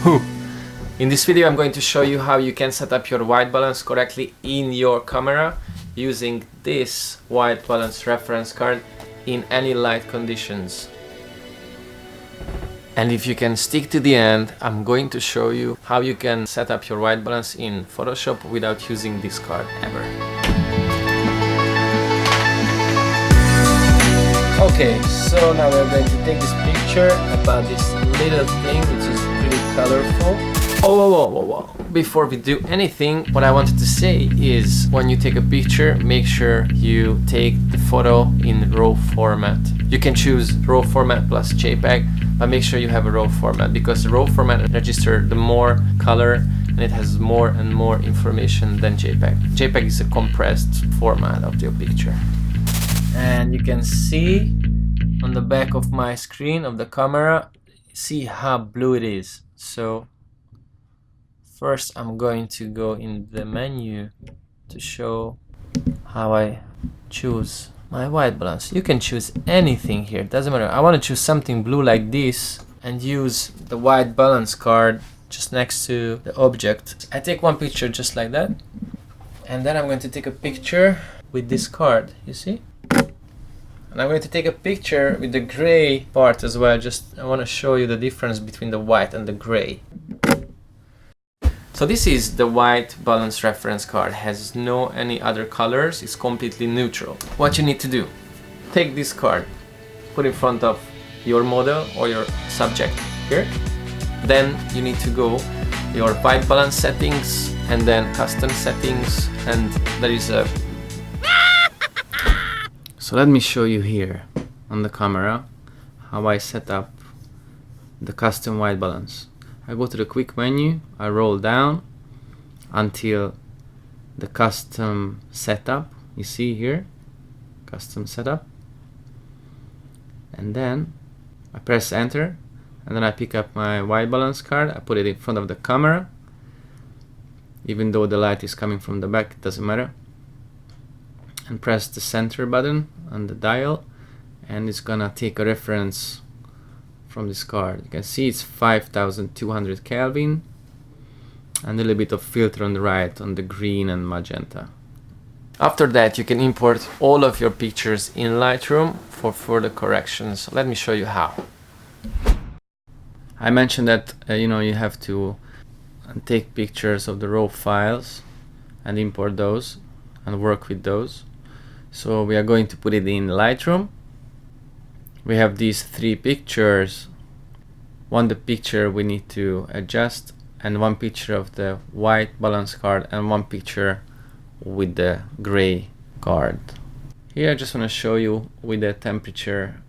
In this video I'm going to show you how you can set up your white balance correctly in your camera using this white balance reference card in any light conditions. And if you can stick to the end, I'm going to show you how you can set up your white balance in Photoshop without using this card ever. Okay, so now we're going to take this picture about this little thing which is pretty colorful. Whoa. Before we do anything, what I wanted to say is when you take a picture, make sure you take the photo in RAW format. You can choose RAW format plus JPEG, but make sure you have a RAW format because the RAW format registers the more color and it has more and more information than JPEG. JPEG is a compressed format of your picture. And you can see on the back of my screen of the camera, see how blue it is. So first I'm going to go in the menu to show how I choose my white balance. You can choose anything here, doesn't matter. I want to choose something blue like this and use the white balance card just next to the object. I take one picture just like that, and then I'm going to take a picture with this card, you see? And I'm going to take a picture with the gray part as well. I want to show you the difference between the white and the gray. So this is the white balance reference card, has no any other colors, it's completely neutral. What you need to do, take this card, put in front of your model or your subject here. Then you need to go your white balance settings and then custom settings, and there is a... So let me show you here on the camera how I set up the custom white balance. I go to the quick menu, I roll down until the custom setup, you see here, custom setup, and then I press enter, and then I pick up my white balance card, I put it in front of the camera, even though the light is coming from the back, it doesn't matter, and press the center button on the dial, and it's gonna take a reference from this card. You can see it's 5200 Kelvin and a little bit of filter on the right on the green and magenta. After that you can import all of your pictures in Lightroom for further corrections. Let me show you how. I mentioned that you have to take pictures of the raw files and import those and work with those. So we are going to put it in Lightroom. We have these three pictures. One the picture we need to adjust, and one picture of the white balance card, and one picture with the gray card. Here I just want to show you with the temperature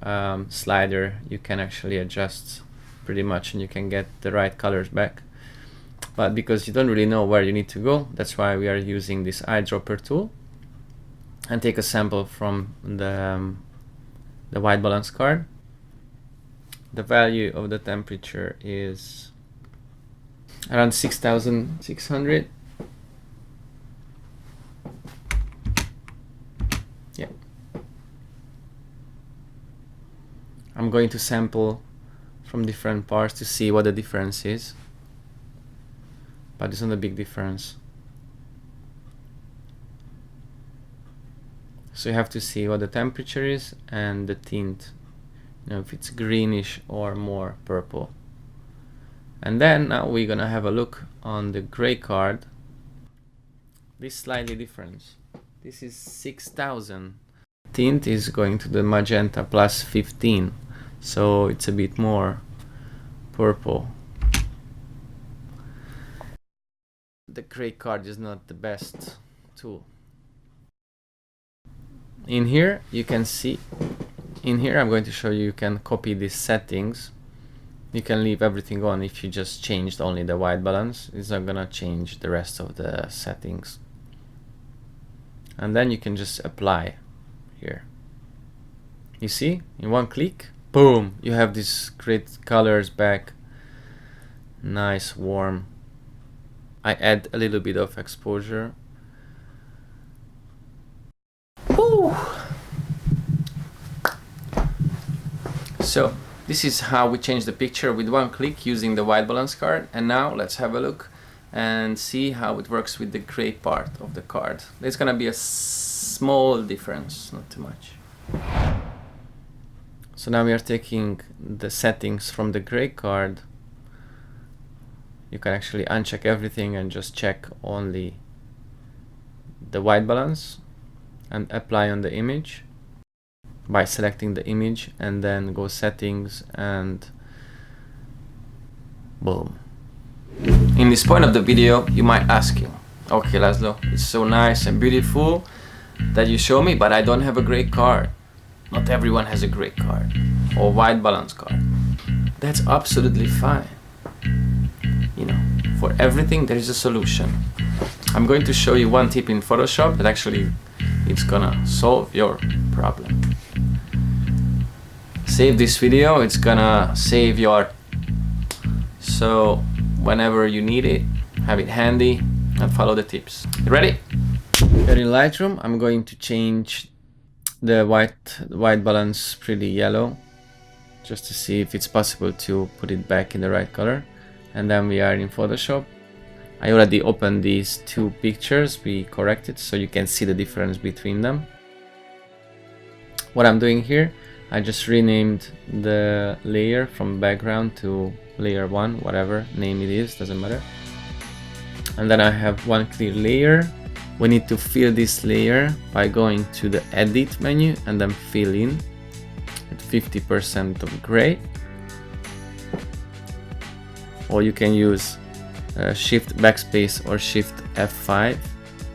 slider you can actually adjust pretty much and you can get the right colors back. But because you don't really know where you need to go, that's why we are using this eyedropper tool and take a sample from the white balance card. The value of the temperature is around 6600. Yeah. I'm going to sample from different parts to see what the difference is, but it's not a big difference. So you have to see what the temperature is and the tint, if it's greenish or more purple. And then now we're gonna have a look on the gray card. This is slightly different. This is 6000. Tint is going to the magenta plus 15, so it's a bit more purple. The gray card is not the best tool. In here you can see, in here I'm going to show you can copy these settings. You can leave everything on if you just changed only the white balance. It's not gonna change the rest of the settings. And then you can just apply here. You see, in one click, boom, you have these great colors back. Nice, warm. I add a little bit of exposure. Woo. So This is how we change the picture with one click using the white balance card. And now let's have a look and see how it works with the gray part of the card. There's gonna be a small difference, not too much. So now we are taking the settings from the gray card. You can actually uncheck everything and just check only the white balance and apply on the image by selecting the image, and then go settings and boom. In this point of the video, you might ask you, okay Laszlo, it's so nice and beautiful that you show me, but I don't have a gray card. Not everyone has a gray card or white balance card. That's absolutely fine. You know, for everything there is a solution. I'm going to show you one tip in Photoshop that actually it's gonna solve your problem. Save this video, it's gonna save your... So whenever you need it, have it handy and follow the tips. You ready? Here in Lightroom, I'm going to change the white balance pretty yellow, just to see if it's possible to put it back in the right color. And then we are in Photoshop. I already opened these two pictures we corrected, so you can see the difference between them. What I'm doing here, I just renamed the layer from background to layer 1, whatever name it is, doesn't matter. And then I have one clear layer. We need to fill this layer by going to the edit menu and then fill in at 50% of gray. Or you can use Shift Backspace or Shift F5,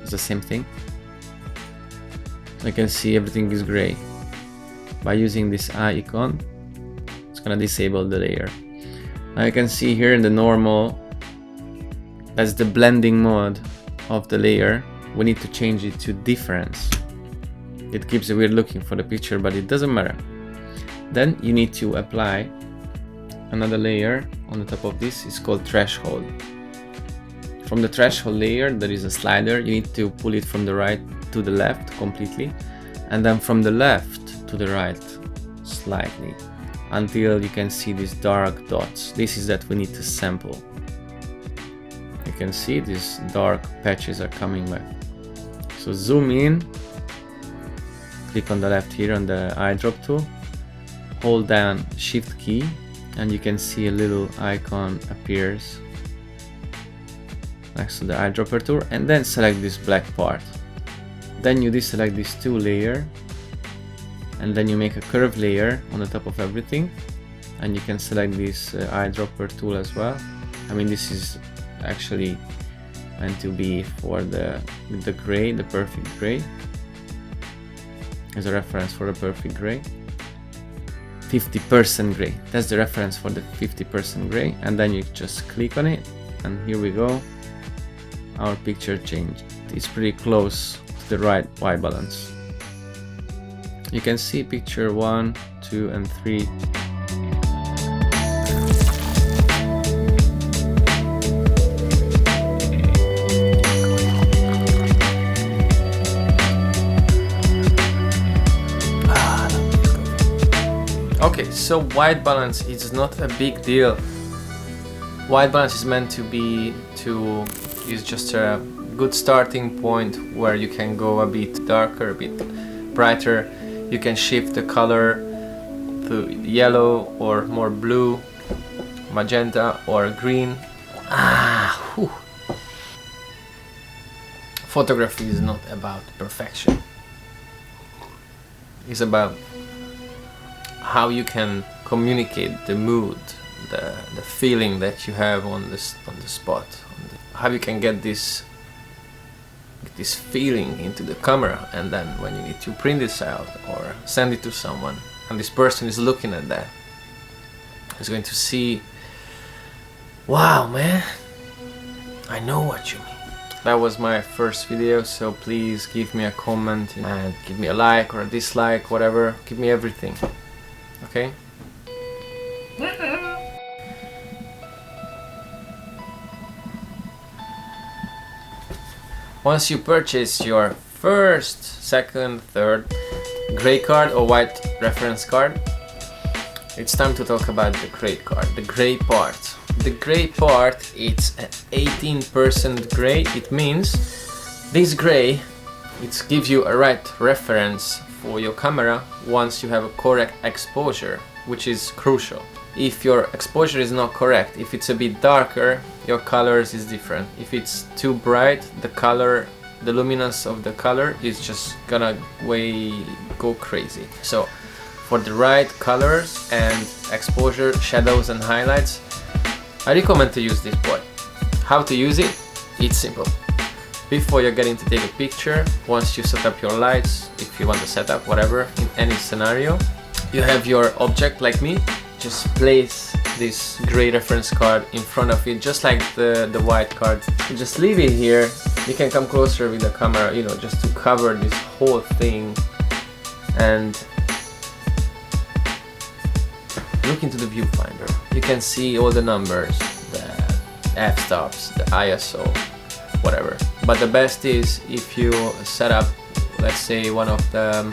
it's the same thing. You can see everything is gray. By using this eye icon, it's gonna disable the layer. Now you can see here in the normal, that's the blending mode of the layer. We need to change it to difference. It gives a weird looking for the picture, but it doesn't matter. Then you need to apply another layer on the top of this. It's called threshold. From the threshold layer there is a slider. You need to pull it from the right to the left completely, and then from the left to the right slightly, until you can see these dark dots. This is that we need to sample. You can see these dark patches are coming back. So zoom in, click on the left here on the eyedrop tool, hold down Shift key, and you can see a little icon appears next to the eyedropper tool, and then select this black part. Then you deselect these two layers, and then you make a curved layer on the top of everything, and you can select this eyedropper tool as well. I mean, this is actually meant to be for the gray, the perfect gray, as a reference for the perfect gray. 50% gray, that's the reference for the 50% gray, and then you just click on it, and here we go, our picture changed. It's pretty close to the right white balance. You can see picture 1, 2 and 3. Okay, so white balance is not a big deal. White balance is meant to be is just a good starting point where you can go a bit darker, a bit brighter. You can shift the color to yellow or more blue, magenta or green. Photography is not about perfection. It's about how you can communicate the mood, the feeling that you have on the spot, how you can get this feeling into the camera, and then when you need to print this out or send it to someone, and this person is looking at that, is going to see, wow man, I know what you mean. That was my first video, so please give me a comment and give me a like or a dislike, whatever, give me everything. Okay? Once you purchase your first, second, third gray card or white reference card, it's time to talk about the gray card, the gray part. The gray part, it's an 18% gray. It means this gray, it gives you a right reference for your camera once you have a correct exposure, which is crucial. If your exposure is not correct, if it's a bit darker, your colors is different. If it's too bright, the color, the luminance of the color is just gonna go crazy. So for the right colors and exposure, shadows and highlights, I recommend to use this boy. How to use it? It's simple. Before you're getting to take a picture, once you set up your lights, if you want to set up whatever, in any scenario, you have your object like me, just place this gray reference card in front of it, just like the white card. You just leave it here. You can come closer with the camera, you know, just to cover this whole thing, and look into the viewfinder. You can see all the numbers, the f-stops, the ISO, whatever. But the best is if you set up, let's say, one of the